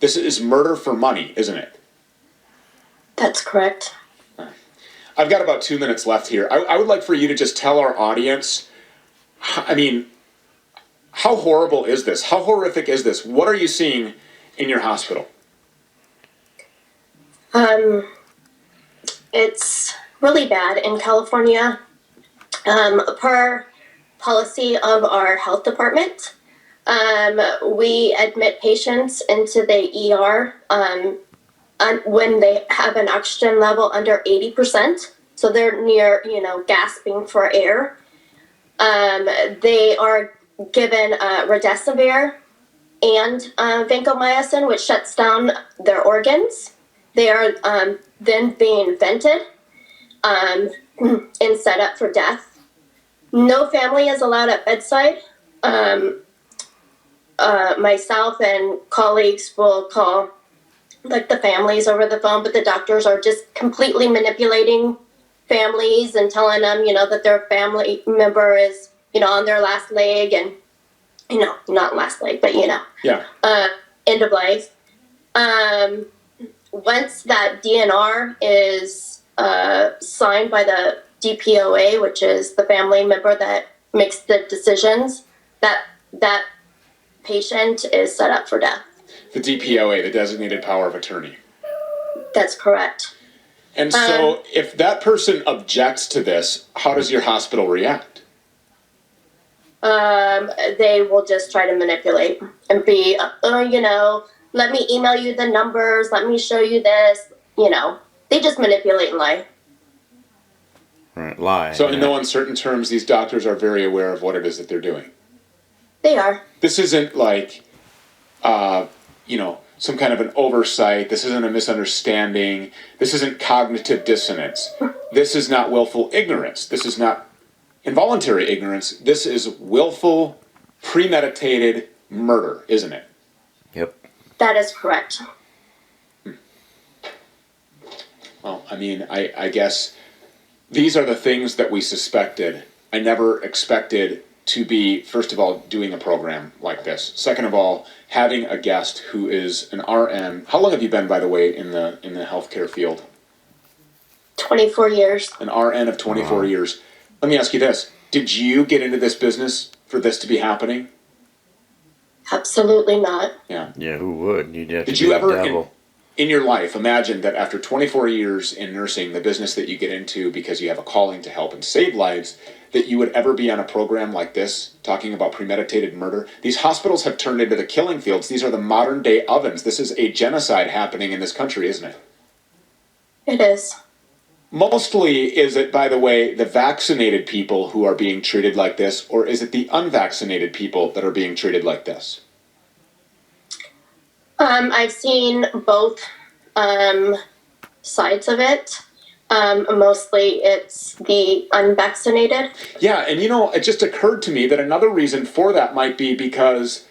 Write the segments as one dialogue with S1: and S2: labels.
S1: This is murder for money, isn't it?
S2: That's correct.
S1: I've got about 2 minutes left here. I would like for you to just tell our audience, I mean, how horrible is this? How horrific is this? What are you seeing in your hospital?
S2: It's really bad in California. Per policy of our health department, we admit patients into the ER when they have an oxygen level under 80%. So they're near, gasping for air. They are given remdesivir and vancomycin, which shuts down their organs. They are then being vented and set up for death. No family is allowed at bedside. Myself and colleagues will call the families over the phone, but the doctors are just completely manipulating families and telling them, that their family member is, on their last leg and, not last leg, but,
S1: Yeah.
S2: End of life. Once that DNR is signed by the DPOA, which is the family member that makes the decisions, that patient is set up for death.
S1: The DPOA, the Designated Power of Attorney.
S2: That's correct.
S1: And so if that person objects to this, how does your hospital react?
S2: They will just try to manipulate and be, let me email you the numbers, let me show you this, They just manipulate and lie.
S3: Right, lie.
S1: So in no uncertain terms, these doctors are very aware of what it is that they're doing.
S2: They are.
S1: This isn't like, some kind of an oversight. This isn't a misunderstanding. This isn't cognitive dissonance. This is not willful ignorance. This is not involuntary ignorance. This is willful, premeditated murder, isn't it?
S3: Yep.
S2: That is correct.
S1: Well, I guess these are the things that we suspected. I never expected to be, first of all, doing a program like this. Second of all, having a guest who is an RN. How long have you been, by the way, in the healthcare field?
S2: 24 years.
S1: An RN of 24 years. Let me ask you this. Did you get into this business for this to be happening?
S2: Absolutely not.
S1: Yeah.
S3: Yeah, who would? You'd have to
S1: Did
S3: be
S1: you
S3: the
S1: ever,
S3: devil.
S1: in your life, imagine that after 24 years in nursing, the business that you get into because you have a calling to help and save lives, that you would ever be on a program like this, talking about premeditated murder? These hospitals have turned into the killing fields. These are the modern day ovens. This is a genocide happening in this country, isn't it?
S2: It is.
S1: Mostly, is it, by the way, the vaccinated people who are being treated like this, or is it the unvaccinated people that are being treated like this?
S2: I've seen both sides of it. Mostly it's the unvaccinated.
S1: Yeah, and it just occurred to me that another reason for that might be because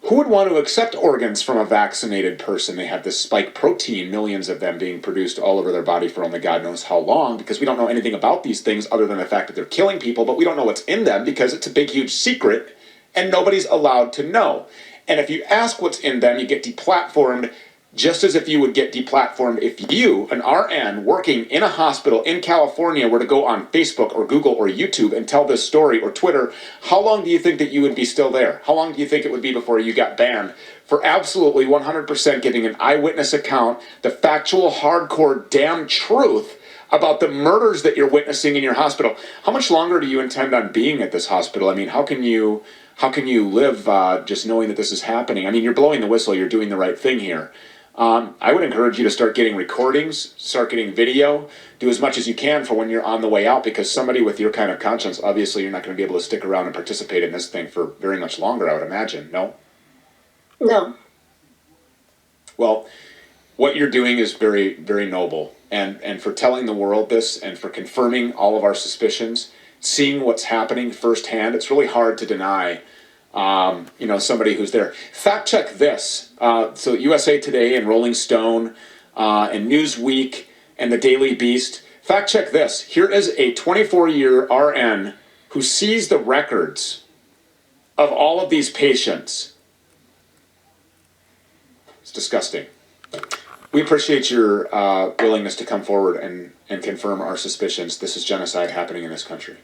S1: who would want to accept organs from a vaccinated person? They have this spike protein, millions of them being produced all over their body for only God knows how long, because we don't know anything about these things other than the fact that they're killing people, but we don't know what's in them because it's a big, huge secret, and nobody's allowed to know. And if you ask what's in them, you get deplatformed, just as if you would get deplatformed if you, an RN working in a hospital in California, were to go on Facebook or Google or YouTube and tell this story, or Twitter. How long do you think that you would be still there? How long do you think it would be before you got banned for absolutely 100% giving an eyewitness account, the factual, hardcore, damn truth about the murders that you're witnessing in your hospital? How much longer do you intend on being at this hospital? How can you live just knowing that this is happening? You're blowing the whistle. You're doing the right thing here. I would encourage you to start getting recordings, start getting video, do as much as you can for when you're on the way out, because somebody with your kind of conscience, obviously you're not going to be able to stick around and participate in this thing for very much longer, I would imagine, no?
S2: No.
S1: Well, what you're doing is very, very noble. And for telling the world this and for confirming all of our suspicions, seeing what's happening firsthand, it's really hard to deny somebody who's there. Fact check this. So USA Today and Rolling Stone and Newsweek and the Daily Beast. Fact check this. Here is a 24-year RN who sees the records of all of these patients. It's disgusting. We appreciate your willingness to come forward and confirm our suspicions. This is genocide happening in this country.